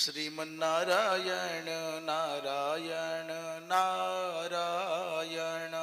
श्रीमन्नारायण नारायण नारायण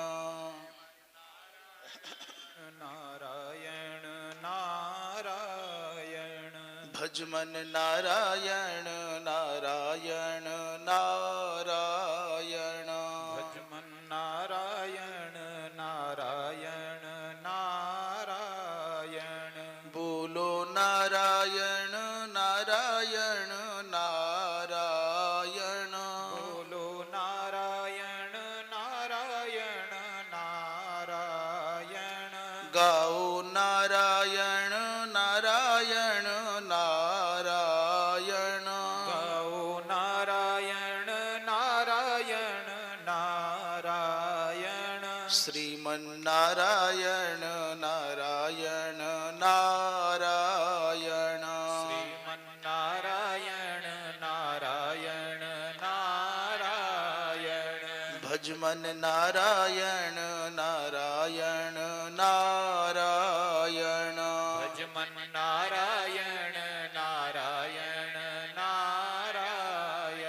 नारायण नारायण भजमन नारायण नारायण नारायण भजमन नारायण नारायण नारायण बोलो नारायण नारायण नारायण बोलो नारायण नारायण नारायण गाओ नारायण नारायण नारायण गाओ नारायण नारायण नारायण श्रीमन्नारायण नारायण नारायण श्रीमन्नारायण नारायण नारायण भजमन नारायण नारायण नारायण भजमन नारायण नारायण नारायण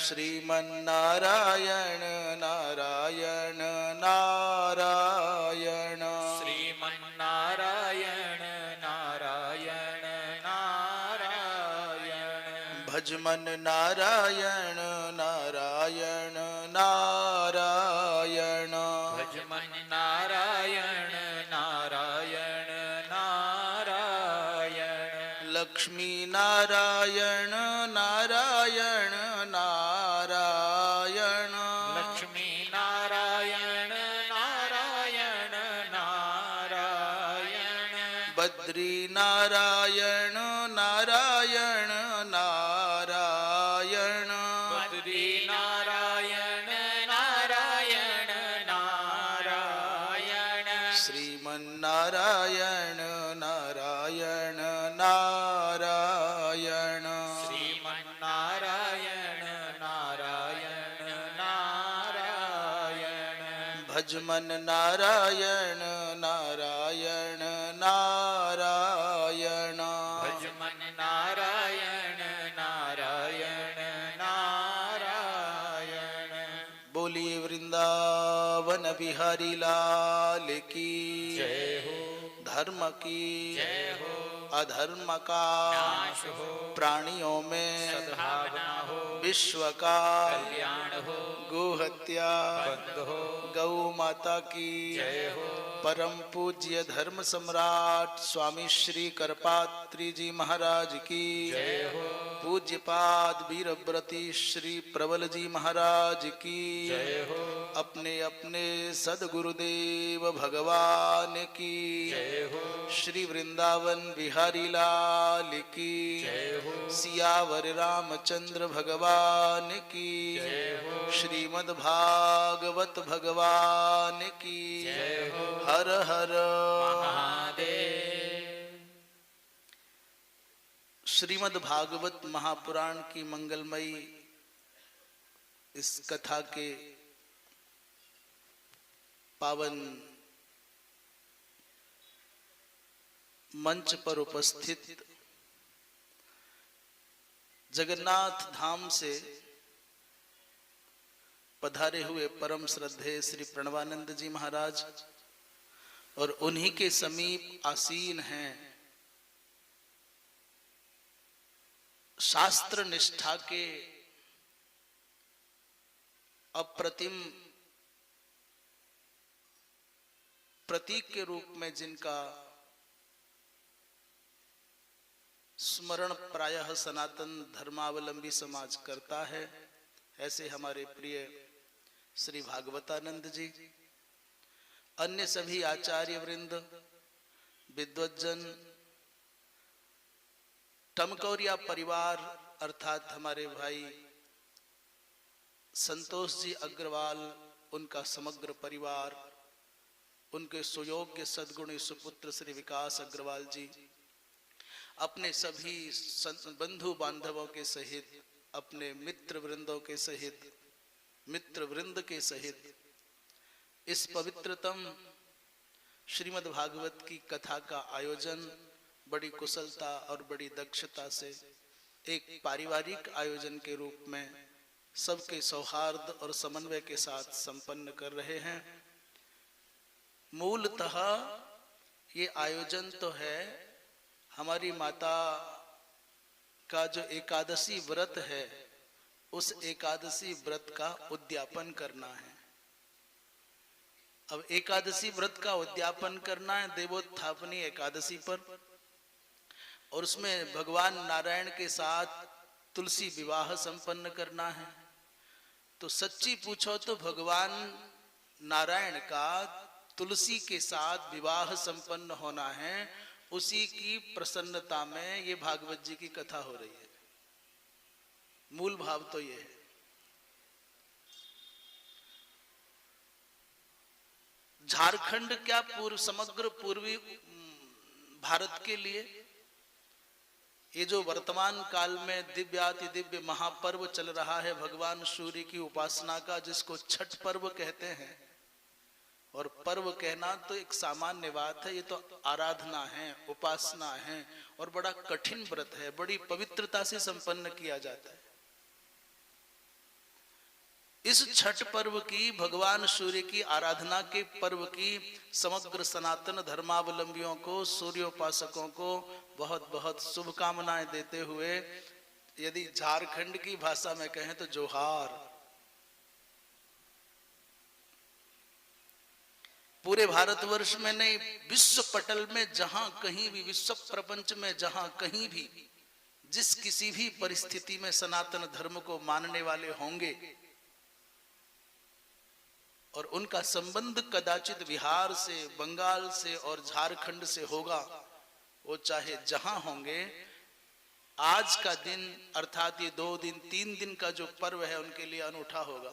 श्रीमन्नारायण नारायण नारायण श्रीमन्नारायण नारायण नारायण भजमन नारायण नारायण नारायण भजमन नारायण नारायण नारायण लक्ष्मी नारायण नारायण नारायण लक्ष्मी नारायण नारायण नारायण बद्री नारायण नारायण नारायण बद्री नारायण नारायण नारायण श्रीमन्नारायण नारायण नारायण श्रीमन्नारायण नारायण नारायण भजमन नारायण नारायण नारायण भजमन नारायण नारायण नारायण बोलिए वृंदावन बिहारी लाल की जय हो धर्म की जय हो अधर्म का नाश हो प्राणियों में सद्भावना हो विश्व का कल्याण हो गोहत्या बंद हो गौ माता की जय हो परम पूज्य धर्म सम्राट स्वामी श्री करपात्री जी महाराज की जय हो पूज्यपाद वीरव्रती श्री प्रबल जी महाराज की जय हो अपने अपने सदगुरुदेव भगवान की जय हो श्री वृंदावन बिहारी लाल की जय हो सियावर रामचंद्र भगवान की जय हो श्रीमद् भागवत भगवान की जय हो हर हर महादेव श्रीमद् भागवत महापुराण की मंगलमयी इस कथा के पावन मंच पर उपस्थित जगन्नाथ धाम से पधारे हुए परम श्रद्धेय श्री प्रणवानंद जी महाराज और उन्हीं के समीप आसीन हैं शास्त्र निष्ठा के अप्रतिम प्रतीक के रूप में जिनका स्मरण प्रायः सनातन धर्मावलंबी समाज करता है, ऐसे हमारे प्रिय श्री भागवतानंद जी, अन्य सभी आचार्य वृंद, विद्वज्जन, टमकौरिया परिवार अर्थात हमारे भाई संतोष जी अग्रवाल, उनका समग्र परिवार, उनके सुयोग्य सद्गुणी सुपुत्र श्री विकास अग्रवाल जी, अपने सभी बंधु बांधवों के सहित, अपने मित्र वृंदों के सहित, मित्र वृंद के सहित इस पवित्रतम श्रीमद् भागवत की कथा का आयोजन बड़ी कुशलता और बड़ी दक्षता से एक पारिवारिक आयोजन के रूप में सबके सौहार्द और समन्वय के साथ संपन्न कर रहे हैं। मूलतः ये आयोजन तो है हमारी माता का जो एकादशी व्रत है, उस एकादशी व्रत का उद्यापन करना है। अब एकादशी व्रत का उद्यापन करना है देवोत्थापनी एकादशी पर, और उसमें भगवान नारायण के साथ तुलसी विवाह संपन्न करना है। तो सच्ची पूछो तो भगवान नारायण का तुलसी के साथ विवाह संपन्न होना है, उसी की प्रसन्नता में ये भागवत जी की कथा हो रही है। मूल भाव तो ये है। झारखंड क्या समग्र पूर्वी भारत के लिए ये जो वर्तमान काल में दिव्याति दिव्य महापर्व चल रहा है भगवान सूर्य की उपासना का, जिसको छठ पर्व कहते हैं। और पर्व कहना तो एक सामान्य बात है, ये तो आराधना है, उपासना है, और बड़ा कठिन व्रत है, बड़ी पवित्रता से संपन्न किया जाता है। इस छठ पर्व की, भगवान सूर्य की आराधना के पर्व की समग्र सनातन धर्मावलंबियों को, सूर्योपासकों को बहुत बहुत शुभकामनाएं देते हुए, यदि झारखंड की भाषा में कहें तो जोहार। पूरे भारतवर्ष में नहीं, विश्व पटल में जहां कहीं भी, विश्व प्रपंच में जहां कहीं भी, जिस किसी भी परिस्थिति में सनातन धर्म को मानने वाले होंगे और उनका संबंध कदाचित बिहार से, बंगाल से और झारखंड से होगा, वो चाहे जहां होंगे, आज का दिन अर्थात ये 2 दिन 3 दिन का जो पर्व है उनके लिए अनूठा होगा।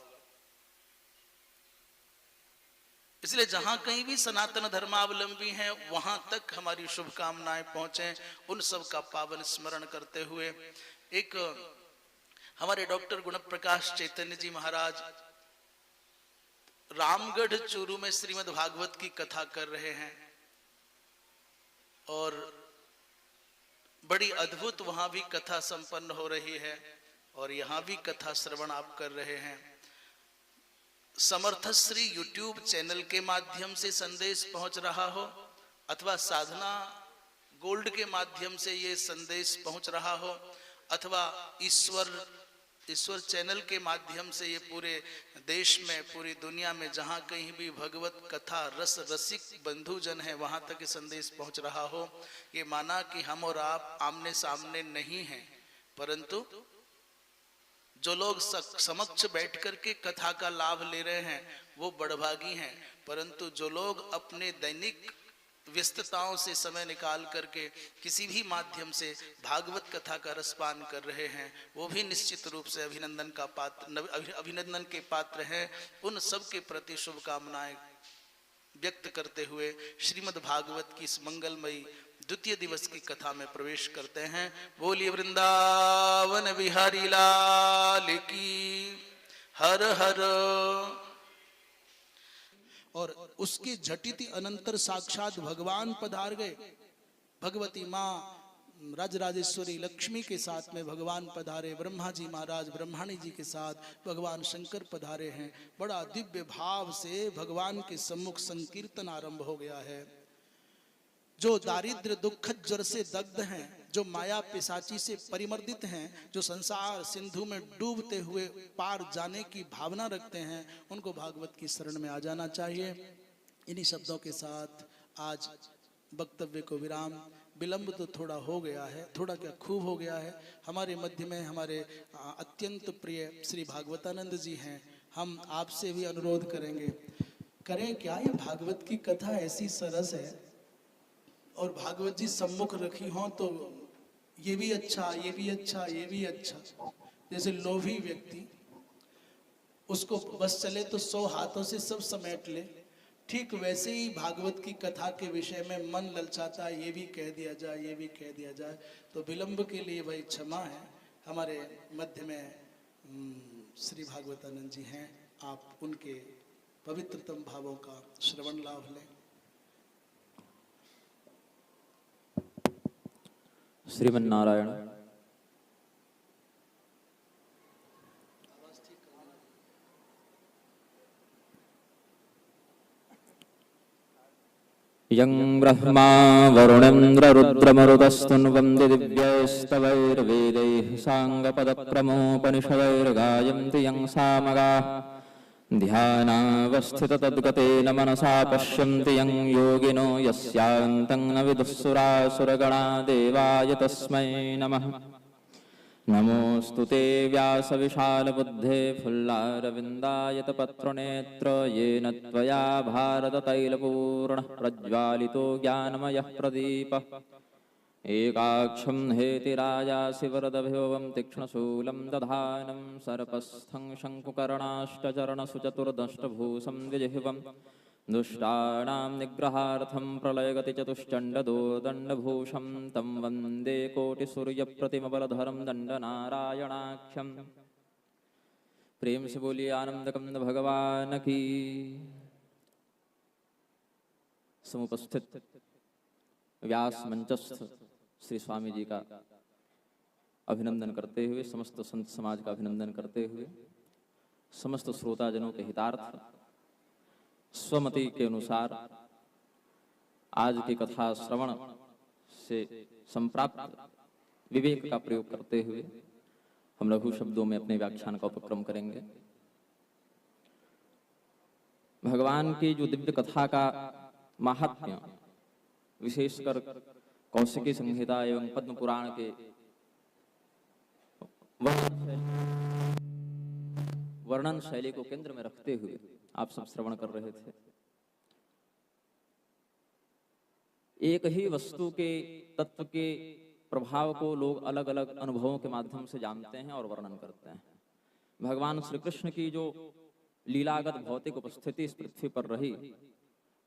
इसलिए जहां कहीं भी सनातन धर्मावलंबी हैं वहां तक हमारी शुभकामनाएं पहुंचे। उन सब का पावन स्मरण करते हुए एक हमारे डॉक्टर गुणप्रकाश चैतन्य जी महाराज रामगढ़ चूरू में श्रीमद् भागवत की कथा कर रहे हैं, और बड़ी अद्भुत वहां भी कथा संपन्न हो रही है, और यहां भी कथा श्रवण आप कर रहे हैं। समर्थश्री यूट्यूब चैनल के माध्यम से संदेश पहुंच रहा हो, अथवा साधना गोल्ड के माध्यम से ये संदेश पहुंच रहा हो, अथवा ईश्वर चैनल के माध्यम से ये पूरे देश में, पूरी दुनिया में जहां कहीं भी भगवत कथा रस रसिक बंधुजन है वहां तक ये संदेश पहुंच रहा हो। ये माना कि हम और आप आमने सामने नहीं हैं, परंतु जो लोग समक्ष बैठ करके कथा का लाभ ले रहे हैं वो बड़भागी हैं, परंतु जो लोग अपने दैनिक व्यस्तताओं से समय निकाल करके किसी भी माध्यम से भागवत कथा का रसपान कर रहे हैं, वो भी निश्चित रूप से अभिनंदन के पात्र हैं। उन सब के प्रति शुभकामनाएं व्यक्त करते हुए श्रीमद् भागवत की इस मंगलमयी द्वितीय दिवस की कथा में प्रवेश करते हैं। बोलिए वृंदावन बिहारी लाल की, हर हर। और उसके झटिति अनंतर साक्षात भगवान पधार गए। भगवती माँ राजराजेश्वरी लक्ष्मी के साथ में भगवान पधारे, ब्रह्मा जी महाराज ब्रह्माणी जी के साथ भगवान शंकर पधारे हैं। बड़ा दिव्य भाव से भगवान के सम्मुख संकीर्तन आरंभ हो गया है। जो दारिद्र्य दुख ज्वर से दग्ध हैं, जो माया पिशाची से परिमर्दित हैं, जो संसार सिंधु में डूबते हुए पार जाने की भावना रखते हैं, उनको भागवत की शरण में आ जाना चाहिए। इन्हीं शब्दों के साथ आज वक्तव्य को विराम। विलंब तो थोड़ा हो गया है, थोड़ा क्या खूब हो गया है। हमारे मध्य में हमारे अत्यंत प्रिय श्री भागवतानंद जी हैं। हम आपसे भी अनुरोध करेंगे, करें क्या, ये भागवत की कथा ऐसी सरस है और भागवत जी सम्मुख रखी हो तो ये भी अच्छा, ये भी अच्छा, ये भी अच्छा। जैसे लोभी व्यक्ति, उसको बस चले तो 100 हाथों से सब समेट ले, ठीक वैसे ही भागवत की कथा के विषय में मन ललचाता है, ये भी कह दिया जाए, ये भी कह दिया जाए। तो विलंब के लिए भाई क्षमा है। हमारे मध्य में श्री भागवतानंद जी हैं, आप उनके पवित्रतम भावों का श्रवण लाभ लें। श्रीमन्नारायण यं ब्रह्मा वरुणेन्द्ररुद्रमरुतस्तुन्वन्ति दिव्यैस्तवैर्वेदैः साङ्गपदप्रमोपनिषदैर्गायन्ति यं सामगाः ध्यानावस्थिततद्गतेन मनसा पश्यन्ति यं योगिनो यस्यान्तं न विदुःसुरासुरगणा देवाय तस्मै नमः। नमोऽस्तु ते व्यासविशालबुद्धे फुल्लारविन्दायतपत्रनेत्र येन त्वया भारततैलपूर्णः प्रज्वालितो ज्ञानमयः प्रदीपः। एकाक्षं हेतिराजासि वरदभिभवं तीक्ष्णशूलं दधानं सर्पस्थं शङ्कुकर्णाष्टचरणसुचतुर्दष्टभूषं द्विजिह्वं दुष्टानां निग्रहार्थं प्रलयगतिचतुष्चण्डदोर्दण्डभूषं तं वन्दे कोटिसूर्यप्रतिमबलधरं दण्डनारायणाख्यं। प्रेम से बोलिए आनंदकंद भगवान की। समुपस्थित व्यास मंचस्थ श्री स्वामी जी का अभिनंदन करते हुए, समस्त संत समाज का अभिनंदन करते हुए, समस्त श्रोताजनों के हितार्थ स्वमति के अनुसार आज की कथा श्रवण से संप्राप्त विवेक का प्रयोग करते हुए हम लघु शब्दों में अपने व्याख्यान का उपक्रम करेंगे। भगवान की जो दिव्य कथा का महात्म्य, विशेषकर कौशिकी संहिता एवं पद्म पुराण के वर्णन शैली को केंद्र में रखते हुए आप सब श्रवण कर रहे थे। एक ही वस्तु के तत्व के प्रभाव को लोग अलग अलग अनुभवों के माध्यम से जानते हैं और वर्णन करते हैं। भगवान श्री कृष्ण की जो लीलागत भौतिक उपस्थिति इस पृथ्वी पर रही,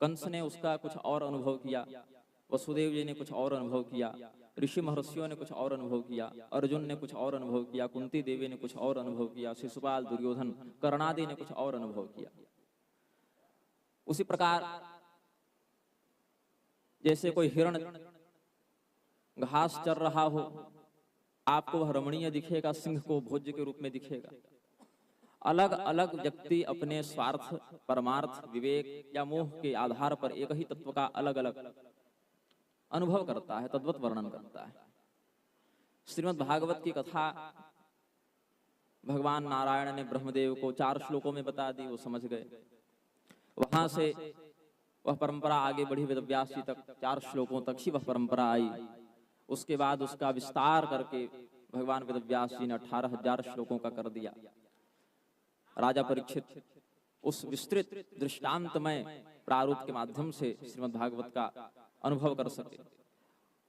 कंस ने उसका कुछ और अनुभव किया, वसुदेव जी ने कुछ और अनुभव किया, ऋषि महर्षियों ने कुछ और अनुभव किया, अर्जुन ने कुछ और अनुभव किया, कुंती देवी ने कुछ और अनुभव किया, शिशुपाल, दुर्योधन, कर्णादि ने कुछ और अनुभव किया। उसी प्रकार जैसे कोई हिरण घास चर रहा हो, आपको वह रमणीय दिखेगा, सिंह को भोज्य के रूप में दिखेगा। अलग अलग व्यक्ति अपने स्वार्थ, परमार्थ, विवेक या मोह के आधार पर एक ही तत्व का अलग अलग अनुभव करता है, तद्वत वर्णन करता है। श्रीमद् भागवत की कथा भगवान नारायण ने ब्रह्मदेव को 4 श्लोकों में बता दी, वो समझ गए। वहां से वह परंपरा आगे बढ़ी, वेदव्यास जी तक 4 श्लोकों तक ही वह परंपरा आई। उसके बाद उसका विस्तार करके भगवान वेदव्यास जी ने 18,000 श्लोकों का कर दिया। राजा परीक्षित उस विस्तृत दृष्टांतमय प्रारूप के माध्यम से श्रीमद् भागवत का अनुभव कर सके।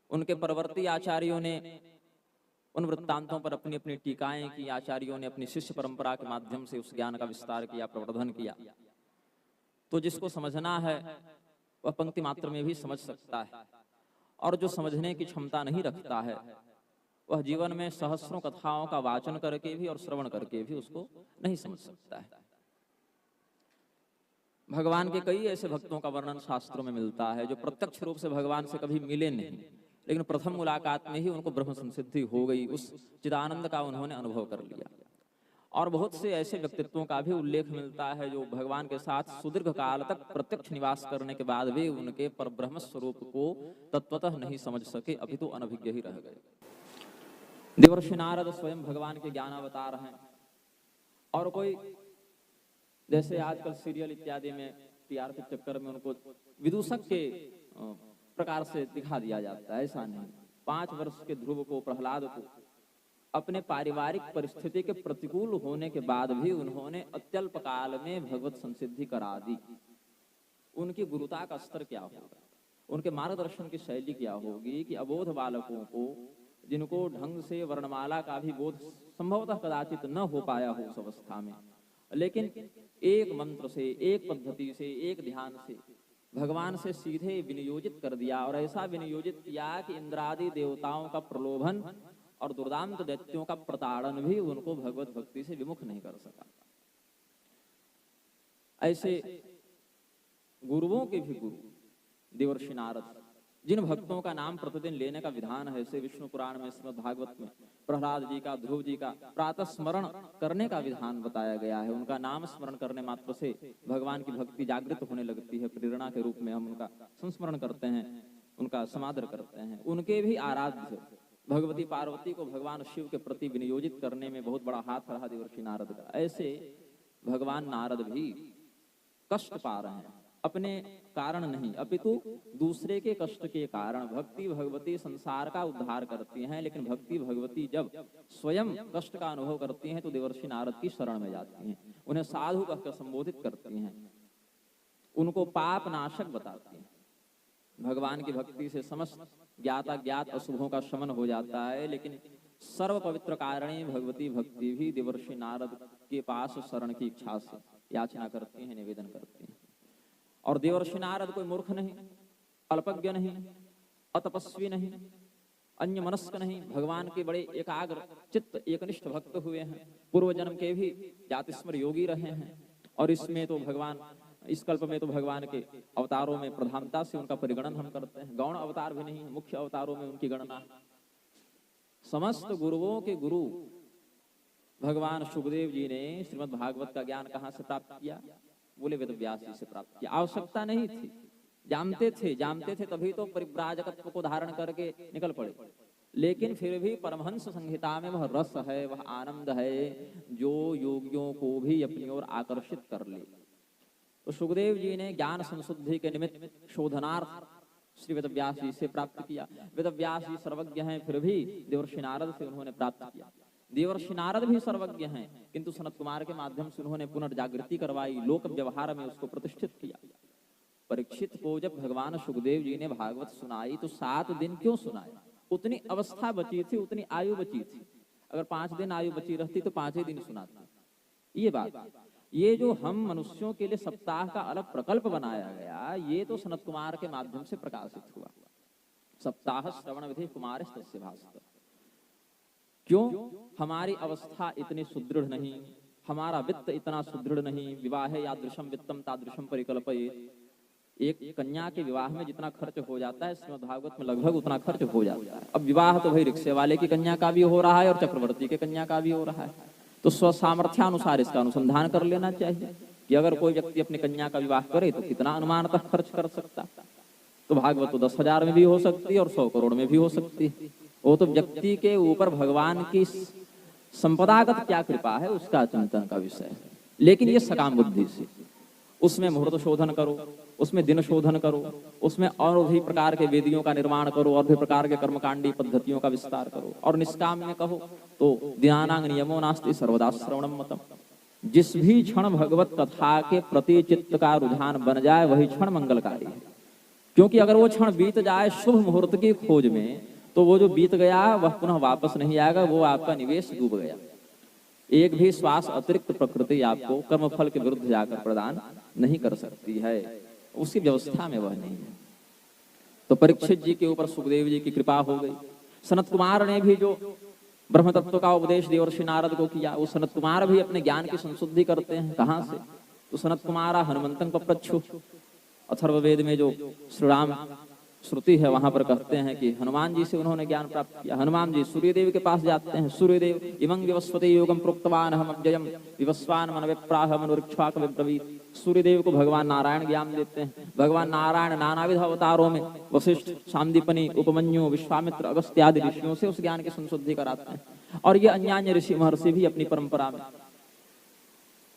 उनके परवर्ती आचार्यों ने उन वृत्तांतों पर अपनी अपनी टीकाएं की, आचार्यों ने अपनी शिष्य परंपरा के माध्यम से उस ज्ञान का विस्तार किया, प्रवर्धन किया। तो जिसको समझना है वह पंक्ति मात्र में भी समझ सकता है, और जो समझने की क्षमता नहीं रखता है वह जीवन में सहस्रों कथाओं का वाचन करके भी और श्रवण करके भी उसको नहीं समझ सकता है। भगवान के कई ऐसे भक्तों का वर्णन शास्त्रों में मिलता है जो प्रत्यक्ष रूप से भगवान से कभी मिले नहीं, लेकिन प्रथम मुलाकात में ही उनको ब्रह्म संसिद्धि हो गई, उस चिदानंद का उन्होंने अनुभव कर लिया। और बहुत से ऐसे व्यक्तित्वों का भी उल्लेख मिलता है जो भगवान के साथ सुदीर्घ काल तक प्रत्यक्ष निवास करने के बाद भी उनके परब्रह्म स्वरूप को तत्वतः नहीं समझ सके, अपितु अनभिज्ञ ही रह गए। देवर्षि नारद स्वयं भगवान के ज्ञानावतार हैं, और कोई जैसे आजकल सीरियल इत्यादि में टीआरपी चक्कर में उनको विदूषक के प्रकार से दिखा दिया जाता है। ऐसा नहीं। 5 वर्ष के ध्रुव को, प्रहलाद को अपने पारिवारिक परिस्थिति के प्रतिकूल होने के बाद भी उन्होंने अत्यल्प काल में भगवत संसिद्धि करा दी। उनकी गुरुता का स्तर क्या होगा, उनके मार्गदर्शन की शैली क्या होगी कि अबोध बालकों को, जिनको ढंग से वर्णमाला का भी बोध संभवतः कदाचित न हो पाया हो उस अवस्था में, लेकिन एक मंत्र से, एक पद्धति से, एक ध्यान से भगवान से सीधे विनियोजित कर दिया, और ऐसा विनियोजित किया कि इंद्रादि देवताओं का प्रलोभन और दुर्दांत दैत्यों का प्रताड़न भी उनको भगवत भक्ति से विमुख नहीं कर सका। ऐसे गुरुओं के भी गुरु देवर्षि नारद जिन भक्तों का नाम प्रतिदिन लेने का विधान है, जैसे विष्णु पुराण में, श्रीमद् भागवत में प्रहलाद जी का, ध्रुव जी का प्रातः स्मरण करने का विधान बताया गया है। उनका नाम स्मरण करने मात्र से भगवान की भक्ति जागृत होने लगती है। प्रेरणा के रूप में हम उनका संस्मरण करते हैं, उनका समादर करते हैं। उनके भी आराध्य भगवती पार्वती को भगवान शिव के प्रति विनियोजित करने में बहुत बड़ा हाथ रहा देवर्षि नारद का। ऐसे भगवान नारद भी कष्ट पा रहे हैं, अपने कारण नहीं अपितु दूसरे के कष्ट के कारण। भक्ति भगवती संसार का उद्धार करती हैं, लेकिन भक्ति भगवती जब स्वयं कष्ट का अनुभव करती हैं तो देवर्षि नारद की शरण में जाती हैं, उन्हें साधु कहकर संबोधित करती हैं, उनको पाप नाशक बताती हैं। भगवान की भक्ति से समस्त ज्ञाता ज्ञात अशुभों का शमन हो जाता है। लेकिन सर्व पवित्र कारणी भगवती भक्ति भी देवर्षि नारद के पास शरण की इच्छा से याचना करती हैं, निवेदन करती हैं। और देवर्षि नारद कोई मूर्ख नहीं, अल्पज्ञ नहीं, अतपस्वी नहीं, अन्य मनस्क नहीं, भगवान के बड़े एकाग्र चित्त एकनिष्ठ भक्त हुए हैं। पूर्व जन्म के भी जातिस्मर योगी रहे हैं। और इसमें तो भगवान, इस कल्प में तो भगवान के अवतारों में प्रधानता से उनका परिगणन हम करते हैं। गौण अवतार भी नहीं, मुख्य अवतारों में उनकी गणना। समस्त गुरुओं के गुरु भगवान सुखदेव जी ने श्रीमद् भागवत का ज्ञान कहाँ से प्राप्त किया? बोले वेद व्यास जी से प्राप्त किया। आवश्यकता नहीं थी, जानते थे तभी तो परिव्राजकत्व को धारण करके निकल पड़े। लेकिन फिर भी परमहंस संहिता में वह रस है, वह आनंद है जो योगियों को भी अपनी ओर आकर्षित कर ले। तो सुखदेव जी ने ज्ञान संशुद्धि के निमित्त शोधनार्थ श्री वेद व्यास जी से प्राप्त किया। वेद व्यास जी सर्वज्ञ हैं, फिर भी देवर्षि नारद से उन्होंने प्राप्त किया। देवर्षि नारद भी सर्वज्ञ हैं, किंतु सनत कुमार के माध्यम से उन्होंने पुनर्जागृति करवाई, लोक व्यवहार में उसको प्रतिष्ठित किया। परीक्षित को जब भगवान सुखदेव जी ने भागवत सुनाई तो 7 दिन क्यों सुनाए? उतनी अवस्था बची थी, उतनी आयु बची थी। अगर 5 दिन आयु बची रहती तो 5 ही दिन सुनाते। ये बात, ये जो हम मनुष्यों के लिए सप्ताह का अलग प्रकल्प बनाया गया, ये तो सनत कुमार के माध्यम से प्रकाशित हुआ। सप्ताह श्रवण विधि कुमारस्तस्य भास्कर। क्यों? हमारी अवस्था इतनी सुदृढ़ नहीं, हमारा वित्त इतना सुदृढ़ नहीं। विवाह यादृशम वित्तम तादृशम परिकल्पये। एक कन्या के विवाह में जितना खर्च हो जाता है, श्रीमद् भागवत में लगभग उतना खर्च हो जाता है। अब विवाह तो भाई रिक्शे वाले की कन्या का भी हो रहा है और चक्रवर्ती के कन्या का भी हो रहा है, तो स्व सामर्थ्यानुसार इसका अनुसंधान कर लेना चाहिए कि अगर कोई व्यक्ति अपनी कन्या का विवाह करे तो कितना अनुमान तक खर्च कर सकता। तो भागवत तो 10,000 में भी हो सकती है और 100 करोड़ में भी हो सकती है। वो तो व्यक्ति के ऊपर भगवान की संपदागत क्या कृपा है उसका चिंतन का विषय है। लेकिन ये सकाम बुद्धि से उसमें मुहूर्त शोधन करो, उसमें दिन शोधन करो, उसमें और भी प्रकार के वेदियों का निर्माण करो, और भी प्रकार के कर्मकांडी पद्धतियों का विस्तार करो। और निष्काम में कहो तो ध्यानांग नियमो नास्ति सर्वदा श्रवणम मतम। जिस भी क्षण भगवत कथा के प्रति चित्त का रुझान बन जाए वही क्षण मंगलकारी है। क्योंकि अगर वो क्षण बीत जाए शुभ मुहूर्त की खोज में, तो वो जो बीत गया वह पुनः वापस नहीं आएगा, वो आपका निवेश डूब गया। एक भी श्वास अतिरिक्त प्रकृति आपको कर्मफल के विरुद्ध जाकर प्रदान नहीं कर सकती है, उसकी व्यवस्था में वह नहीं है। तो परीक्षित जी के ऊपर सुखदेव जी की कृपा हो गई। सनत कुमार ने भी जो ब्रह्म तत्व का उपदेश देवर्षि नारद को किया, वो सनत कुमार भी अपने ज्ञान की संशुद्धि करते हैं। कहाँ से? तो सनत कुमार हनुमंतं पप्रच्छु। अथर्ववेद में जो श्री राम श्रुति है वहां पर कहते हैं कि हनुमान जी से उन्होंने ज्ञान प्राप्त किया। हनुमान जी सूर्यदेव के पास जाते हैं। सूर्यदेव इमं विवस्वते योगम प्रोक्तवान हम अव्ययम विवस्वान मन विप्राह मनुरिक्षाक विब्रवीत। सूर्यदेव को भगवान नारायण ज्ञान देते हैं। भगवान नारायण नानाविध अवतारों में वशिष्ठ, सांदीपनि, उपमन्यु, विश्वामित्र, अगस्त्य आदि ऋषियों से उस ज्ञान की संशुद्धि कराते हैं। और ये अन्य ऋषि महर्षि भी अपनी परंपरा में।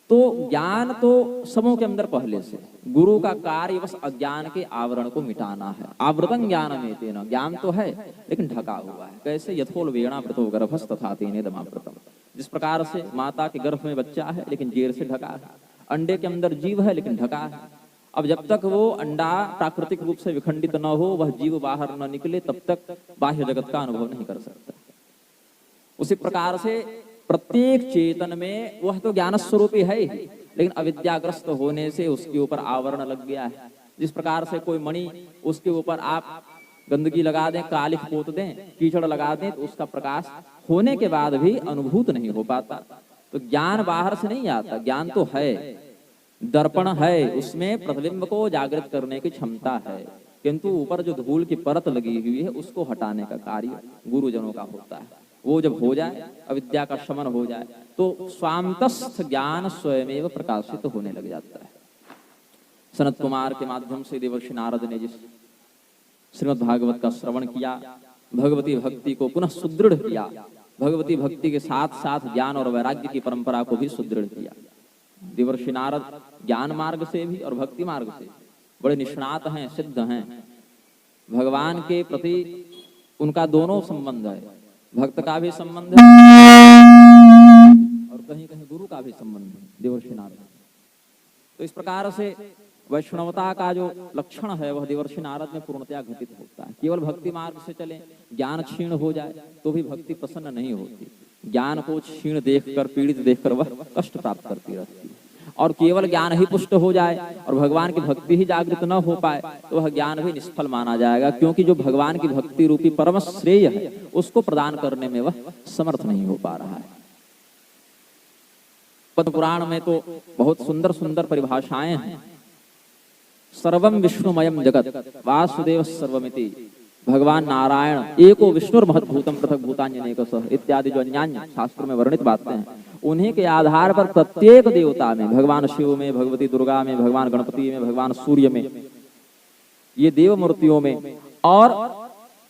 तो ज्ञान तो सबों के अंदर पहले से, गुरु का कार्य बस अज्ञान के आवरण को मिटाना है। आवृतं ज्ञानमेव तेन, ज्ञान तो है लेकिन ढका हुआ है। कैसे? यथोल वेणावृतो गर्भस् तथा तेनेदमावृतम्। जिस प्रकार से माता के गर्भ में बच्चा है लेकिन जेर से ढका है, अंडे के अंदर जीव है लेकिन ढका है। अब जब तक वो अंडा प्राकृतिक रूप से विखंडित न हो, वह जीव बाहर न निकले, तब तक बाह्य जगत का अनुभव नहीं कर सकता। उसी प्रकार से प्रत्येक चेतन में वह तो ज्ञान स्वरूप ही है, लेकिन अविद्याग्रस्त होने से उसके ऊपर आवरण लग गया है। जिस प्रकार से कोई मणि, उसके ऊपर आप गंदगी लगा दें, कालिख पोत दें, कीचड़ लगा दें, तो उसका प्रकाश होने के बाद भी अनुभूत नहीं हो पाता। तो ज्ञान बाहर से नहीं आता, ज्ञान तो है, दर्पण है, उसमें प्रतिबिंब को जागृत करने की क्षमता है। किंतु ऊपर जो धूल की परत लगी हुई है उसको हटाने का कार्य गुरुजनों का होता है। वो जब हो जाए, अविद्या का शमन हो जाए, तो स्वांतस्थ ज्ञान स्वयमेव प्रकाशित होने लग जाता है। सनत कुमार के माध्यम से देवर्षि नारद ने जिस श्रीमद् भागवत का श्रवण किया, भगवती भक्ति को पुनः सुदृढ़ किया, भगवती भक्ति के साथ साथ ज्ञान और वैराग्य की परंपरा को भी सुदृढ़ किया। देवर्षि नारद ज्ञान मार्ग से भी और भक्ति मार्ग से बड़े निष्णात हैं, सिद्ध हैं। भगवान के प्रति उनका दोनों संबंध है, भक्त का भी संबंध है और कहीं कहीं गुरु का भी संबंध है देवर्षि नारद। तो इस प्रकार से वैष्णवता का जो लक्षण है वह देवर्षि नारद में पूर्णतया घटित होता है। केवल भक्ति मार्ग से चले, ज्ञान क्षीण हो जाए तो भी भक्ति प्रसन्न नहीं होती। ज्ञान को क्षीण देखकर, पीड़ित देखकर वह कष्ट प्राप्त करती रहती है। और केवल ज्ञान ही पुष्ट हो जाए और भगवान की भक्ति ही जागृत न हो पाए तो वह ज्ञान भी निष्फल माना जाएगा, क्योंकि जो भगवान की भक्ति रूपी परम श्रेय है उसको प्रदान करने में वह समर्थ नहीं हो पा रहा है। पद्म पुराण में तो बहुत सुंदर सुंदर परिभाषाएं हैं। सर्वम विष्णुमयम जगत वासुदेव सर्वमिति, भगवान नारायण एको विष्णुर्महद्भूतम पृथक भूतान्यनेकशः इत्यादि जो अन्यान्य शास्त्रों में वर्णित बातें हैं, उन्हीं के आधार पर प्रत्येक देवता में, भगवान शिव में, भगवती दुर्गा में, भगवान गणपति में, भगवान सूर्य में, ये देव मूर्तियों में, और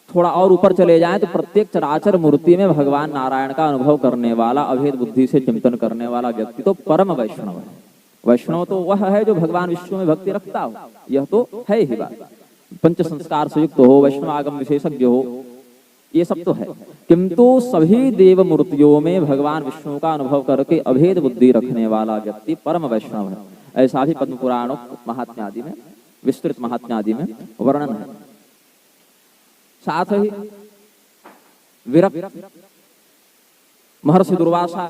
थोड़ा और ऊपर चले जाएं तो प्रत्येक चराचर मूर्ति में भगवान नारायण का अनुभव करने वाला, अभेद बुद्धि से चिंतन करने वाला व्यक्ति तो परम वैष्णव है। वैष्णव तो वह है जो भगवान विष्णु में भक्ति रखता हो, यह तो है ही बात। पंच संस्कार से युक्त हो, वैष्णव आगम विशेषज्ञ हो, ये सब तो है। किंतु सभी देव मूर्तियों में भगवान विष्णु का अनुभव करके अभेद बुद्धि रखने वाला व्यक्ति परम वैष्णव है। ऐसा भी पद्म पुराणों महात्म्य आदि में, विस्तृत महात्म्य आदि में वर्णन है। साथ ही विरक्त महर्षि दुर्वासा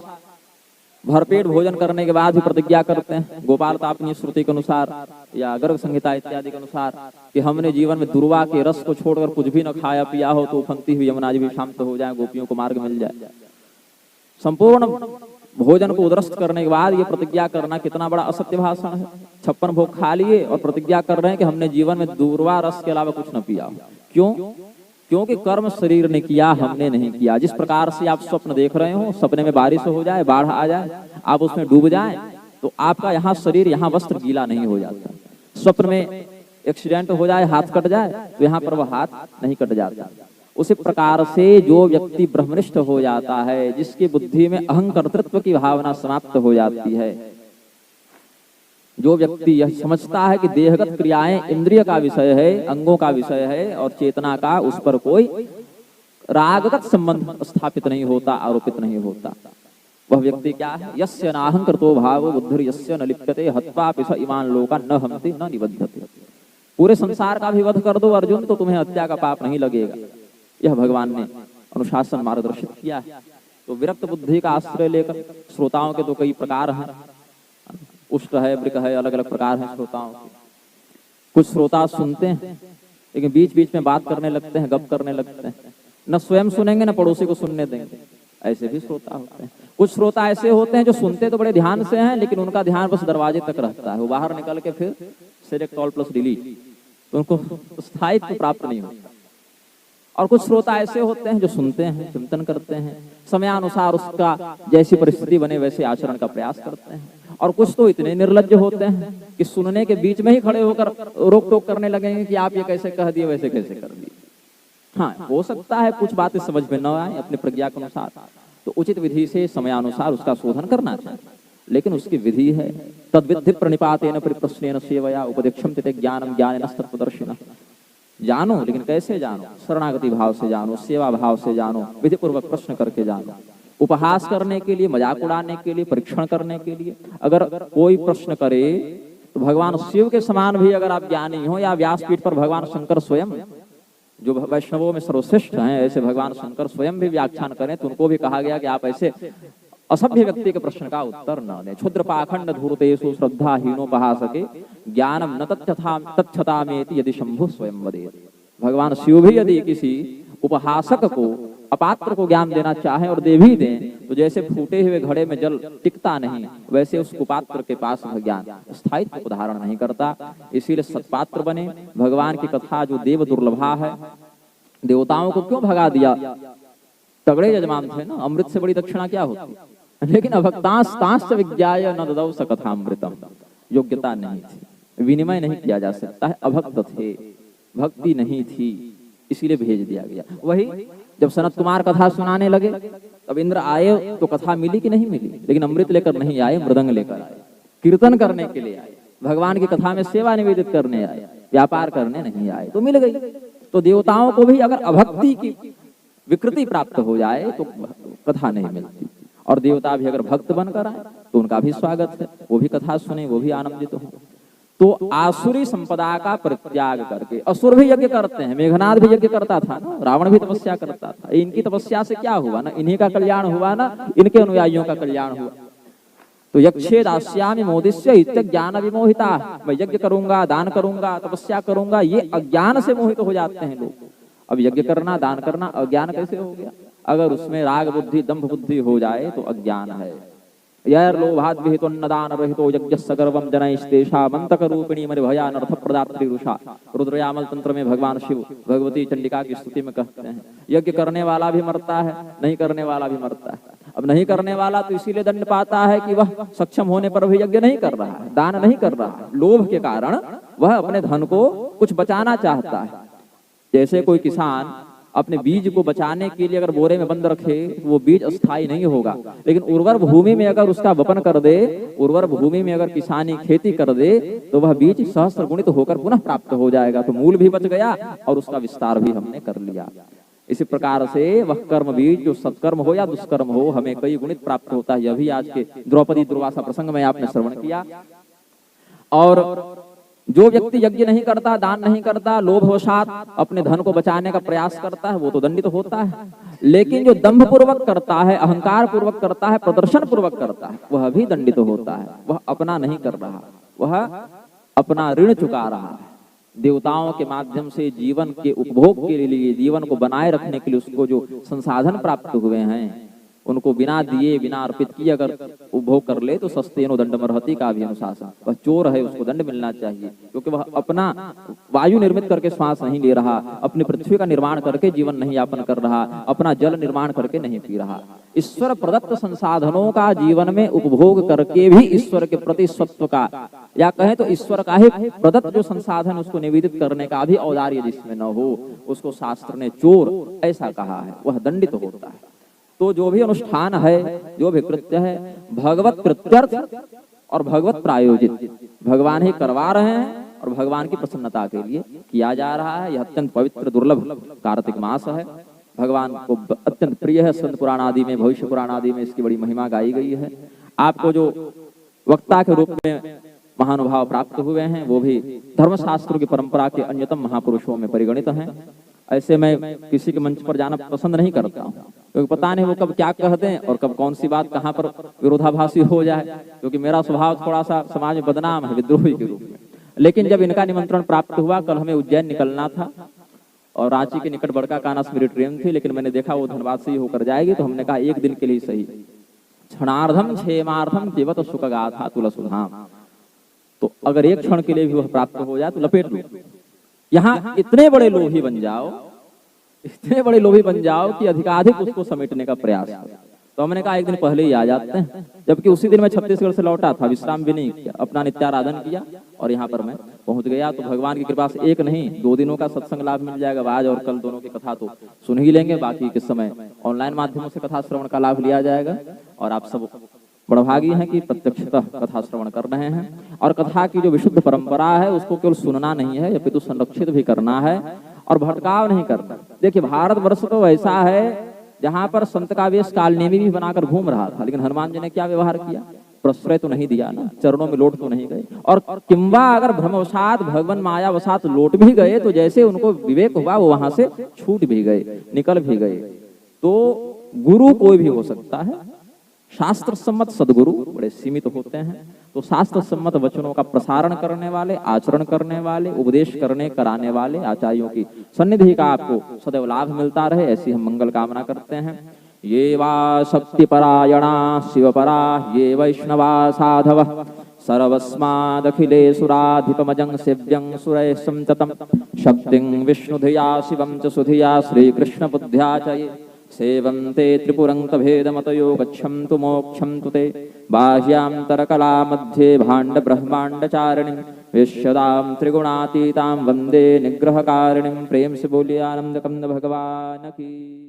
भरपेट भोजन करने के बाद भी प्रतिज्ञा करते हैं, गोपाल तापनी श्रुति के अनुसार या गर्ग संहिता इत्यादि के अनुसार, कि हमने जीवन में दुर्वा के रस को छोड़कर कुछ भी न खाया पिया हो तो उफनती हुई यमुना जी भी शांत हो जाए, गोपियों को मार्ग मिल जाए। संपूर्ण भोजन को उदरस्त करने के बाद ये प्रतिज्ञा करना कितना बड़ा असत्य भाषण है। 56 भोग खा लिए और प्रतिज्ञा कर रहे हैं कि हमने जीवन में दुर्वा रस के अलावा कुछ न पिया हो। क्यों? क्योंकि कर्म शरीर ने किया, हमने नहीं किया। जिस प्रकार से आप स्वप्न देख रहे हो, सपने में बारिश हो जाए, बाढ़ आ जाए, आप उसमें डूब जाए तो आपका यहाँ शरीर, यहाँ वस्त्र गीला नहीं हो जाता। स्वप्न में एक्सीडेंट हो जाए, हाथ कट जाए तो यहाँ पर वह हाथ नहीं कट जाता। उसी प्रकार से जो व्यक्ति ब्रह्मनिष्ठ हो जाता है, जिसकी बुद्धि में अहंकर्तृत्व की भावना समाप्त हो जाती है, जो व्यक्ति यह समझता है कि देहगत क्रियाएं इंद्रिय का विषय है, अंगों का विषय है और चेतना का उस पर कोई रागगत संबंध स्थापित नहीं होता, आरोपित नहीं होता, वह व्यक्ति क्या है? यस्य नाहंकृतो भावो बुद्धिर् यस्य न लिप्यते हत्वा पिश इमान लोका न हन्ति न निबध्यते। पूरे संसार का भी वध कर दो अर्जुन तो तुम्हें हत्या का पाप नहीं लगेगा। यह भगवान ने अनुशासन मार्गदर्शित किया है। तो विरक्त बुद्धि का आश्रय लेकर, श्रोताओं के तो कई प्रकार हैं, उष्ट है, वृक है, अलग अलग प्रकार हैं श्रोताओं के। कुछ श्रोता सुनते हैं लेकिन बीच बीच में बात करने लगते हैं, गप करने लगते हैं, न स्वयं सुनेंगे न पड़ोसी को सुनने देंगे, ऐसे भी श्रोता होते हैं। कुछ श्रोता ऐसे होते हैं जो सुनते तो बड़े ध्यान से हैं लेकिन उनका ध्यान बस दरवाजे तक रहता है, वो बाहर निकल के फिर सिलेक्ट ऑल प्लस डिलीट, तो उनको स्थायित्व प्राप्त नहीं होता। और कुछ श्रोता ऐसे होते हैं जो सुनते हैं, चिंतन करते हैं, समयानुसार उसका जैसी परिस्थिति बने वैसे आचरण का प्रयास करते हैं। और कुछ तो इतने निर्लज्ज होते हैं कि सुनने के बीच में ही खड़े होकर रोक टोक करने लगेंगे कि आप ये कैसे कह दिए, वैसे कैसे कर दिए। हाँ, हो सकता है कुछ बातें समझ में न आए अपने प्रज्ञा के अनुसार, तो उचित विधि से समयानुसार उसका शोधन करना चाहिए, लेकिन उसकी विधि है। तद्विधि प्रणिपातेन परिप्रश्नेन सेवया उपदेक्षम तिते ज्ञानम ज्ञानेन तत्त्वदर्शिनः। जानो, लेकिन कैसे जानो? शरणागति भाव से जानो, सेवा भाव से जानो, विधि पूर्वक प्रश्न करके जानो। उपहास करने के लिए, मजाक उड़ाने के लिए, परीक्षण करने के लिए अगर कोई प्रश्न करे तो भगवान शिव के समान भी अगर आप ज्ञानी हो, या व्यासपीठ पर भगवान शंकर स्वयं जो वैष्णवों में सर्वश्रेष्ठ हैं, ऐसे भगवान शंकर स्वयं भी व्याख्यान करें तो उनको भी कहा गया कि आप ऐसे असभ्य व्यक्ति के प्रश्न का उत्तर न दें। क्षुद्र पाखंड धूर्तेषु श्रद्धाहीनोपहासके ज्ञानम न तच्छतामेति यदि शंभु स्वयं वदेत्। भगवान शिव भी यदि किसी उपहासक को अपात्र को ज्ञान देना चाहे और दे भी दें तो जैसे फूटे हुए घड़े में जल टिकता नहीं, वैसे उस कुपात्र के पास वह ज्ञान स्थायित्व को धारण नहीं करता। इसीलिए सत्पात्र बने। भगवान की कथा जो देव दुर्लभा है, देवताओं को क्यों भगा दिया? तगड़े यजमान थे ना, अमृत से बड़ी दक्षिणा क्या होती? लेकिन अभक्तांश्च विज्ञाय न ददौ स कथामृतम, योग्यता नहीं थी, विनिमय नहीं किया जा सकता है, अभक्त थे, भक्ति नहीं थी, इसीलिए भेज दिया गया। वही जब सनत कुमार कथा सुनाने लगे तब इंद्र आए तो कथा मिली कि नहीं मिली, लेकिन अमृत लेकर नहीं आए, मृदंग लेकर आए, कीर्तन करने के लिए आए, भगवान की कथा में सेवा निवेदित करने आए, व्यापार करने नहीं आए, तो मिल गई। तो देवताओं को भी अगर अभक्ति की विकृति प्राप्त हो जाए तो कथा नहीं मिलती, और देवता भी अगर भक्त बनकर आए तो उनका भी स्वागत है, वो भी कथा सुने, वो भी आनंदित हो। तो आसुरी संपदा का परित्याग करके, असुर भी यज्ञ करते हैं, मेघनाद भी यज्ञ करता था ना, रावण भी तपस्या करता था, इनकी तपस्या से क्या हुआ ना, इन्हीं का कल्याण हुआ ना, इनके अनुयायियों का कल्याण हुआ। तो यक्षे दास्यामि मोदिष्य इत्यज्ञान विमोहिता, मैं यज्ञ करूंगा, दान करूंगा, तपस्या करूंगा, ये अज्ञान से मोहित हो जाते हैं लोग। अब यज्ञ करना, दान करना अज्ञान कैसे हो गया? अगर उसमें राग बुद्धि, दंभ बुद्धि हो जाए तो अज्ञान है। यैर लोभाद् विहितो अन्नदान रहितो यज्ञस्य गर्वं जनैस्तेषा मंतक रूपिणी मरि भयानर्थ प्रदात्री रुषा। रुद्रयामल तंत्र में भगवान शिव भगवती चंडिका की स्तुति में कहते हैं, यज्ञ करने वाला भी मरता है, नहीं करने वाला भी मरता है। अब नहीं करने वाला तो इसीलिए दंड पाता है कि वह सक्षम होने पर भी यज्ञ नहीं कर रहा है, दान नहीं कर रहा है, लोभ के कारण वह अपने धन को कुछ बचाना चाहता है। जैसे कोई किसान अपने बीज को बचाने के लिए अगर बोरे में बंद रखे तो वो बीज अस्थायी नहीं होगा, लेकिन उर्वर भूमि में अगर उसका वपन कर दे, उर्वर भूमि में अगर किसानी खेती कर दे तो वह बीज सहस्त्र गुणित होकर पुनः प्राप्त हो जाएगा। तो मूल भी बच गया और उसका विस्तार भी हमने कर लिया। इसी प्रकार से वह कर्म बीज जो सत्कर्म हो या दुष्कर्म हो हमें कई गुणित प्राप्त होता है। यह भी आज के द्रौपदी दुर्वासा प्रसंग में आपने श्रवण किया। और जो व्यक्ति यज्ञ नहीं करता, दान नहीं करता, लोभवशात अपने धन को बचाने का प्रयास करता है, वो तो दंडित होता है। लेकिन जो दंभ पूर्वक करता है, अहंकार पूर्वक करता है, प्रदर्शन पूर्वक करता है, वह भी दंडित होता है। वह अपना नहीं कर रहा, वह अपना ऋण चुका रहा है। देवताओं के माध्यम से जीवन के उपभोग के लिए, जीवन को बनाए रखने के लिए उसको जो संसाधन प्राप्त हुए हैं उनको बिना दिए, बिना अर्पित किए अगर उपभोग कर ले तो सस्तेनो दंडमर्हति का भी अनुशासन। वह चोर है, उसको दंड मिलना चाहिए, क्योंकि वह अपना वायु निर्मित करके श्वास नहीं ले रहा, अपनी पृथ्वी का निर्माण करके जीवन नहीं यापन कर रहा, अपना जल निर्माण करके नहीं पी रहा। ईश्वर प्रदत्त संसाधनों का जीवन में उपभोग करके भी ईश्वर के प्रति स्वत्व का, या कहें तो ईश्वर का ही प्रदत्त जो संसाधन उसको निवेदित करने का भी औदार्य जिसमें न हो, उसको शास्त्र ने चोर ऐसा कहा है, वह दंडित होता है। तो जो भी अनुष्ठान है, जो भी कृत्य है, भगवत कृत्यर्थ और भगवत प्रायोजित, भगवान ही करवा रहे हैं और भगवान की प्रसन्नता के लिए किया जा रहा है। यह अत्यंत पवित्र दुर्लभ कार्तिक मास है, भगवान को अत्यंत प्रिय है। स्कंद पुराण आदि में, भविष्य पुराण आदि में इसकी बड़ी महिमा गाई गई है। आपको जो वक्ता के रूप में महानुभाव प्राप्त हुए हैं वो भी धर्मशास्त्र की परंपरा के अन्यतम महापुरुषों में परिगणित हैं। ऐसे मैं किसी के मंच पर जाना पसंद नहीं करता हूँ, क्योंकि पता नहीं वो कब क्या कह दें और कब कौन सी बात कहाँ पर विरोधाभासी हो जाए, क्योंकि मेरा स्वभाव थोड़ा सा समाज में बदनाम है, विद्रोही के रूप में। लेकिन जब इनका निमंत्रण प्राप्त हुआ, कल हमें उज्जैन निकलना था और रांची के निकट बड़का कानस मेरी ट्रेन थी, लेकिन मैंने देखा वो धनबाद से ही होकर जाएगी, तो हमने कहा एक दिन के लिए सही, क्षणार्धम क्षेमार्थम केवत सुख गाथा तुलसुधाम। तो अगर एक क्षण के लिए भी वह प्राप्त हो जाए तो लपेट लो। यहाँ इतने बड़े लोभी बन जाओ, इतने बड़े लोभी बन जाओ कि अधिकाधिक उसको समेटने का प्रयास करो। तो हमने कहा एक दिन पहले ही आ जाते हैं, जबकि उसी दिन मैं छत्तीसगढ़ से लौटा था, विश्राम भी नहीं किया, अपना नित्याराधन किया और यहाँ पर मैं पहुंच गया। तो भगवान की कृपा से एक नहीं 2 दिनों का सत्संग लाभ मिल जाएगा। आज और कल दोनों की कथा तो सुन ही लेंगे, बाकी किस समय ऑनलाइन माध्यमों से कथा श्रवण का लाभ लिया जाएगा। और आप सब बड़भागी हैं कि प्रत्यक्षतः कथा श्रवण कर रहे हैं। और कथा की जो विशुद्ध परंपरा है उसको केवल सुनना नहीं है, अपितु संरक्षित भी करना है और भटकाव नहीं करना। देखिए भारतवर्ष तो ऐसा है जहां पर संत का वेश कालनेमी भी बनाकर घूम रहा था, लेकिन हनुमान जी ने क्या व्यवहार किया? प्रश्रय तो नहीं दिया ना, चरणों में लौट तो नहीं गए। और किंबा अगर भ्रमवशात भगवान मायावशात लौट भी गए तो जैसे उनको विवेक हुआ वो वहां से छूट भी गए, निकल भी गए। तो गुरु कोई भी हो सकता है, शास्त्र सम्मत सदगुरु बड़े सीमित होते हैं, तो शास्त्र सम्मत वचनों का प्रसारण करने वाले, आचरण करने वाले, उपदेश करने कराने वाले आचार्यों की सन्निधि का आपको सदैव लाभ मिलता रहे, ऐसी हम मंगल कामना करते हैं। ये वा शक्तिपरायणा शिवपरा ये वैष्णवा साधवः सर्वस्मादखिलेशुराधिपमजं सेव्यं सुरैः संततं शक्तिं विष्णुधिया शिवं च सुधिया श्रीकृष्णबुद्ध्या च ये सेवन्ते त्रिपुरङ्कभेदमतयो गच्छन्तु मोक्षं तु ते बाह्यान्तरकला मध्ये भाण्डब्रह्माण्डचारिणीं विश्वदां त्रिगुणातीतां वन्दे निग्रहकारिणीं। प्रेम से बोलिए आनंद कंद भगवान की।